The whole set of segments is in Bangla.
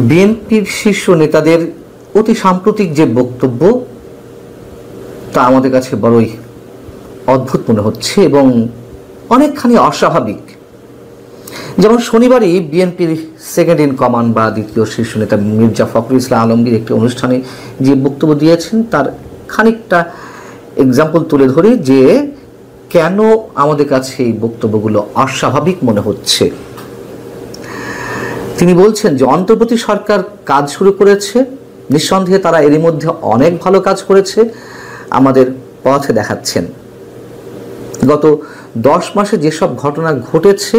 বিএনপির শীর্ষ নেতাদের অতি সাম্প্রতিক যে বক্তব্য তা আমাদের কাছে বড়ই অদ্ভুত মনে হচ্ছে এবং অনেকখানি অস্বাভাবিক। যেমন শনিবারই বিএনপির সেকেন্ড ইন কমান্ড বা দ্বিতীয় শীর্ষ নেতা মির্জা ফখরুল ইসলাম আলমগীর একটি অনুষ্ঠানে যে বক্তব্য দিয়েছেন তার খানিকটা এক্সাম্পল তুলে ধরি যে কেন আমাদের কাছে এই বক্তব্যগুলো অস্বাভাবিক মনে হচ্ছে। তিনি বলছেন যে অন্তর্বর্তী সরকার কাজ শুরু করেছে, নিঃসন্দেহে তারা এরই মধ্যে অনেক ভালো কাজ করেছে, আমাদের পথে দেখাচ্ছেন। গত 10 মাসে যেসব ঘটনা ঘটেছে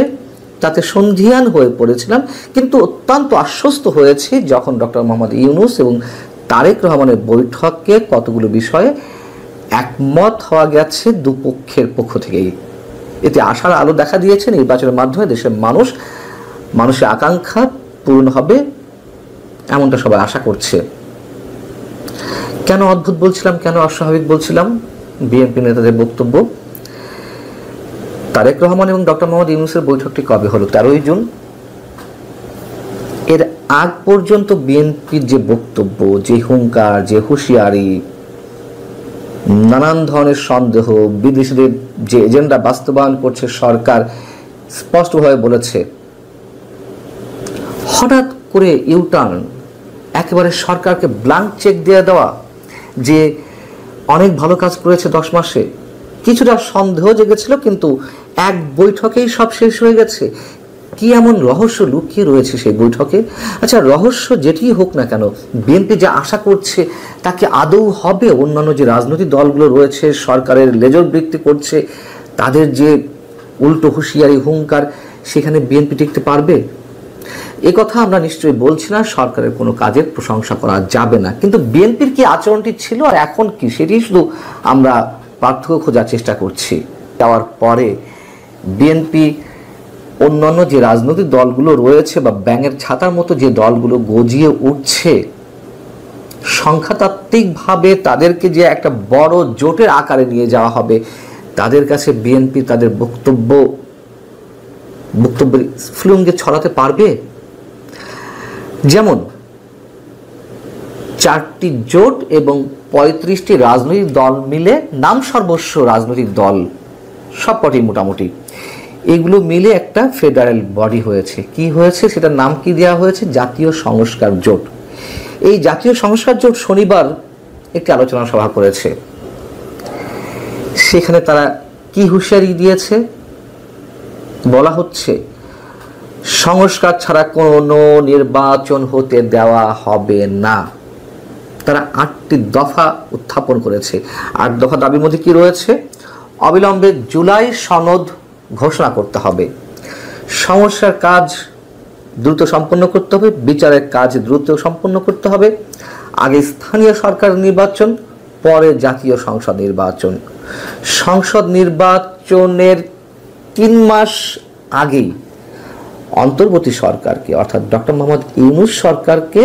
তাতে সন্ধিহান হয়ে পড়েছিলাম, কিন্তু অত্যন্ত আশ্বস্ত হয়েছে যখন ডক্টর মোহাম্মদ ইউনূস এবং তারেক রহমানের বৈঠকে কতগুলো বিষয়ে একমত হওয়া গেছে দুপক্ষের পক্ষ থেকেই। এতে আশার আলো দেখা দিয়েছে। নির্বাচনের মাধ্যমে দেশের মানুষের আকাঙ্ক্ষা পূরণ হবে এমনটা সবাই আশা করছে। কেন অদ্ভুত বলছিলাম, কেন অস্বাভাবিক বলছিলাম? বিএনপি নেতাদের বক্তব্য। তারেক রহমান এবং ডক্টর মোহাম্মদ ইউনূসের বৈঠকটি কবে হলো? 13ই জুন। এর আগ পর্যন্ত বিএনপির যে বক্তব্য, যে হুঙ্কার, যে হুঁশিয়ারি, নানান ধরনের সন্দেহ, বিদেশিদের যে এজেন্ডা বাস্তবায়ন করছে সরকার, স্পষ্টভাবে বলেছে। হঠাৎ করে ইউটার্ন, একেবারে সরকারকে ব্ল্যাঙ্ক চেক দিয়ে দেওয়া যে অনেক ভালো কাজ করেছে 10 মাসে। কিছুটা সন্দেহ জেগেছিল, কিন্তু এক বৈঠকেই সব শেষ হয়ে গেছে। কি এমন রহস্য লুকিয়ে রয়েছে সেই বৈঠকে? আচ্ছা, রহস্য যেটি হোক না কেন, বিএনপি যা আশা করছে তা কি আদৌ হবে? অন্যান্য যে রাজনৈতিক দলগুলো রয়েছে, সরকারের লেজর বৃত্তি করছে, তাদের যে উল্টো হুঁশিয়ারি, হুঙ্কার, সেখানে বিএনপি টিকতে পারবে? এ কথা আমরা নিশ্চয়ই বলছি না, সরকারের কোনো কাজের প্রশংসা করা যাবে না, কিন্তু বিএনপির কি আচরণটি ছিল আর এখন কি, সেটি শুধু আমরা পার্থক্য খোঁজার চেষ্টা করছি। যাওয়ার পরে বিএনপি অন্যান্য যে রাজনৈতিক দলগুলো রয়েছে বা ব্যাঙের ছাতার মতো যে দলগুলো গজিয়ে উঠছে, সংখ্যাতাত্ত্বিকভাবে তাদেরকে যে একটা বড় জোটের আকারে নিয়ে যাওয়া হবে, তাদের কাছে বিএনপি তাদের বক্তব্যের ফ্লুঙ্গে ছড়াতে পারবে? যেমন 4টি জোট এবং 35টি রাজনৈতিক দল মিলে, নাম সর্বস্ব রাজনৈতিক দল সবকটি মোটামুটি, এগুলো মিলে একটা ফেডারেল বডি হয়েছে। কি হয়েছে? সেটার নাম কি দেওয়া হয়েছে? জাতীয় সংস্কার জোট। এই জাতীয় সংস্কার জোট শনিবার একটি আলোচনা সভা করেছে। সেখানে তারা কি হুঁশিয়ারি দিয়েছে? বলা হচ্ছে সংস্কার ছাড়া কোনো নির্বাচন হতে দেওয়া হবে না। তারা 8টি দফা উত্থাপন করেছে। 8 দফা দাবির মধ্যে কি রয়েছে? অবিলম্বে জুলাই সনদ ঘোষণা করতে হবে, সমস্যার কাজ দ্রুত সম্পন্ন করতে হবে, বিচারের কাজ দ্রুত সম্পন্ন করতে হবে, আগে স্থানীয় সরকার নির্বাচন, পরে জাতীয় সংসদ নির্বাচন। সংসদ নির্বাচনের 3 মাস আগেই অন্তর্বর্তী সরকারকে, অর্থাৎ ডক্টর মোহাম্মদ ইউনূস সরকারকে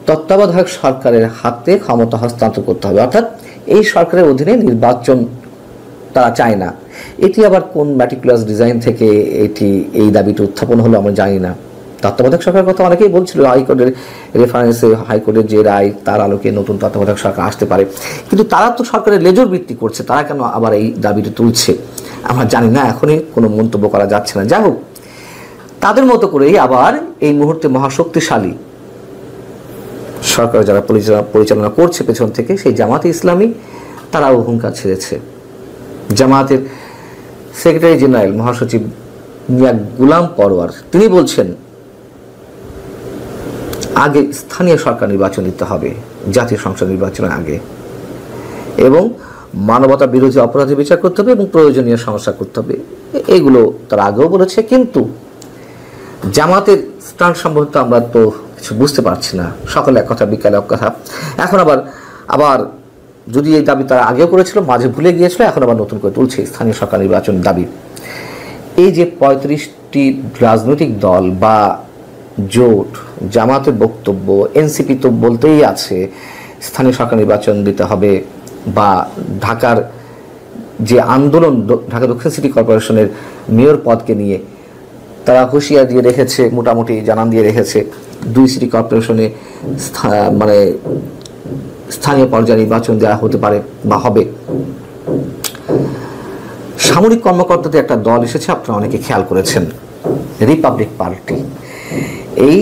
তত্ত্বাবধায়ক সরকারের হাতে ক্ষমতা হস্তান্তর করতে হবে। অর্থাৎ এই সরকারের অধীনে নির্বাচন তারা চায় না। এটি আবার কোন ম্যাটিকুলাস ডিজাইন থেকে এই দাবিটি উত্থাপন হলো আমরা জানি না। তত্ত্বাবধায়ক সরকারের কথা অনেকেই বলছিল, হাইকোর্টের রেফারেন্সে, হাইকোর্টের যে রায় তার আলোকে নতুন তত্ত্বাবধায়ক সরকার আসতে পারে, কিন্তু তারা তো সরকারের লেজর বৃত্তি করছে, তারা কেন আবার এই দাবিটি তুলছে আমরা জানি না, এখনই কোনো মন্তব্য করা যাচ্ছে না। যাই হোক, তাদের মতো করেই আবার এই মুহূর্তে মহাশক্তিশালী সরকার যারা পরিচালনা করছে পেছন থেকে, সেই জামাতে ইসলামী, তারাও হুঙ্কার ছেড়েছে। জামাতের সেক্রেটারি জেনারেল, মহাসচিব মিয়া গুলাম পরোয়ার, তিনি বলছেন আগে স্থানীয় সরকার নির্বাচন দিতে হবে জাতীয় সংসদ নির্বাচনের আগে, এবং মানবতা বিরোধী অপরাধের বিচার করতে হবে এবং প্রয়োজনীয় সংস্কার করতে হবে। এগুলো তারা আগেও বলেছে, কিন্তু জামাতের স্ট্যান্ড সম্বন্ধে আমরা তো কিছু বুঝতে পারছি না। সকালে এক কথা, বিকালে এক কথা। এখন আবার যদি এই দাবি তারা আগেও করেছিল, মাঝে ভুলে গিয়েছিল, এখন আবার নতুন করে তুলছে স্থানীয় সরকার নির্বাচন দাবি। এই যে 35টি রাজনৈতিক দল বা জোট, জামাতের বক্তব্য, এনসিপি তো বলতেই আছে স্থানীয় সরকার নির্বাচন দিতে হবে, বা ঢাকার যে আন্দোলন, ঢাকা দক্ষিণ সিটি কর্পোরেশনের মেয়র পদকে নিয়ে তারা হুঁশিয়ার দিয়ে রেখেছে, মোটামুটি জানান দিয়ে রেখেছে 2 সিটি কর্পোরেশনে মানে স্থানীয় পর্যায়ে নির্বাচন দেওয়া হতে পারে বা হবে। সামরিক কর্মকর্তাদের একটা দল এসেছে, আপনারা অনেকে খেয়াল করেছেন, রিপাবলিক পার্টি। এই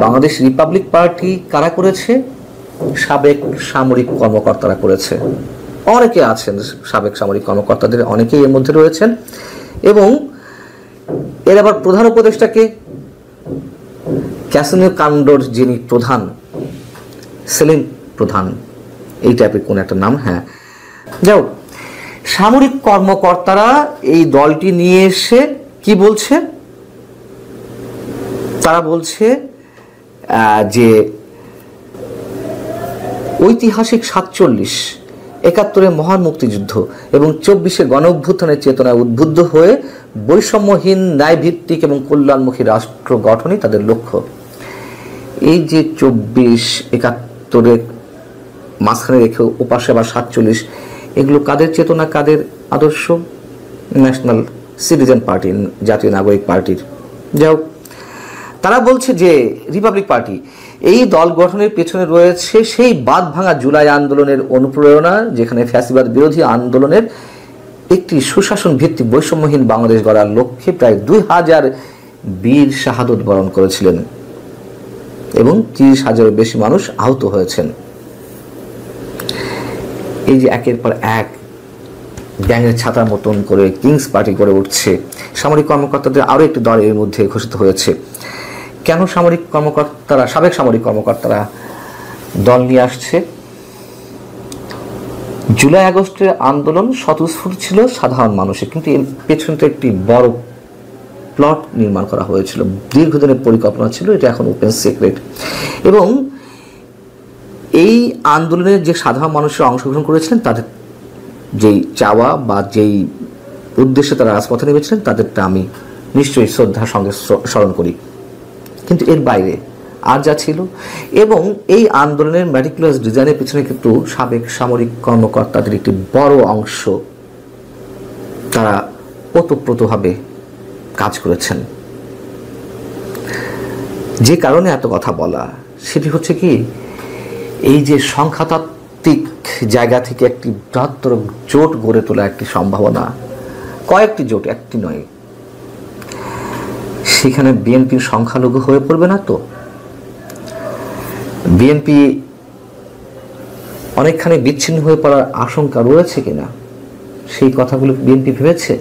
বাংলাদেশ রিপাবলিক পার্টি কারা করেছে? সাবেক সামরিক কর্মকর্তারা করেছে। অনেকে আছেন সাবেক সামরিক কর্মকর্তাদের, অনেকেই এর মধ্যে রয়েছেন। এবং এর আবার প্রধান উপদেষ্টাকে ক্যাসিনো কাণ্ডর যিনি প্রধান, সেলিম প্রধান, এই টাইপের কোন একটা নাম। হ্যাঁ, যাও, সামরিক কর্মকর্তারা এই দলটি নিয়ে এসে কি বলছে? তারা বলছে যে ঐতিহাসিক 47, 71-এর মহান মুক্তিযুদ্ধ এবং 24-এর গণ অভ্যুত্থানের চেতনায় উদ্বুদ্ধ হয়ে বৈষম্যহীন, ন্যায়ভিত্তিক এবং কল্যাণমুখী রাষ্ট্র গঠনই তাদের লক্ষ্য। এই যে 24, 71-এর মাঝখানে রেখে ওপাশে আবার 47, এগুলো কাদের চেতনা, কাদের আদর্শ? ন্যাশনাল সিটিজেন পার্টি, জাতীয় নাগরিক পার্টির। যাও, তারা বলছে যে রিপাবলিক পার্টি এই দল গঠনের পেছনে রয়েছে সেই বাঁধ ভাঙা জুলাই আন্দোলনের অনুপ্রেরণা, যেখানে ফ্যাসিবাদ বিরোধী আন্দোলনের একটি সুশাসন ভিত্তিক বৈষম্যহীন বাংলাদেশ গড়ার লক্ষ্যে প্রায় 2000 বীর শাহাদত বরণ করেছিলেন এবং 30,000-এর বেশি মানুষ আহত হয়েছেন। এই যে একের পর এক ব্যাঙের ছাতার মতন করে কিংস পার্টি গড়ে উঠছে, সামরিক কর্মকর্তাদের আরও একটি দল এর মধ্যে ঘোষিত হয়েছে। কেন সামরিক কর্মকর্তারা, সাবেক সামরিক কর্মকর্তারা দল নিয়ে আসছে? জুলাই আগস্টের আন্দোলন স্বতঃস্ফূর্ত ছিল সাধারণ মানুষের, কিন্তু এর পেছনে একটি বড় প্লট নির্মাণ করা হয়েছিল, দীর্ঘদিনের পরিকল্পনা ছিল, এটা এখন ওপেন সিক্রেট। এবং এই আন্দোলনের যে সাধারণ মানুষের অংশগ্রহণ করেছিলেন, তাদের যেই চাওয়া বা যেই উদ্দেশ্যে তারা রাজপথে নেমেছিলেন, তাদেরটা আমি নিশ্চয়ই শ্রদ্ধার সঙ্গে স্মরণ করি। কিন্তু এর বাইরে আর যা ছিল, এবং এই আন্দোলনের ম্যাটিকুলাস ডিজাইনের পিছনে কিন্তু সাবেক সামরিক কর্মকর্তাদের একটি বড় অংশ তারা ওতপ্রোতভাবে কাজ করেছেন। যে কারণে এত কথা বলা, সেটি হচ্ছে কি, এই যে সংখ্যাতাত্ত্বিক জায়গা থেকে একটি বৃহত্তর জোট গড়ে তোলা একটি সম্ভাবনা, কয়েকটি জোট, একটি নয়, সেখানে বিএনপির সংখ্যালঘু হয়ে পড়বে না তো? বিএনপি অনেকখানি বিচ্ছিন্ন হয়ে পড়ার আশঙ্কা রয়েছে কিনা, সেই কথাগুলো বিএনপি ভেবেছে?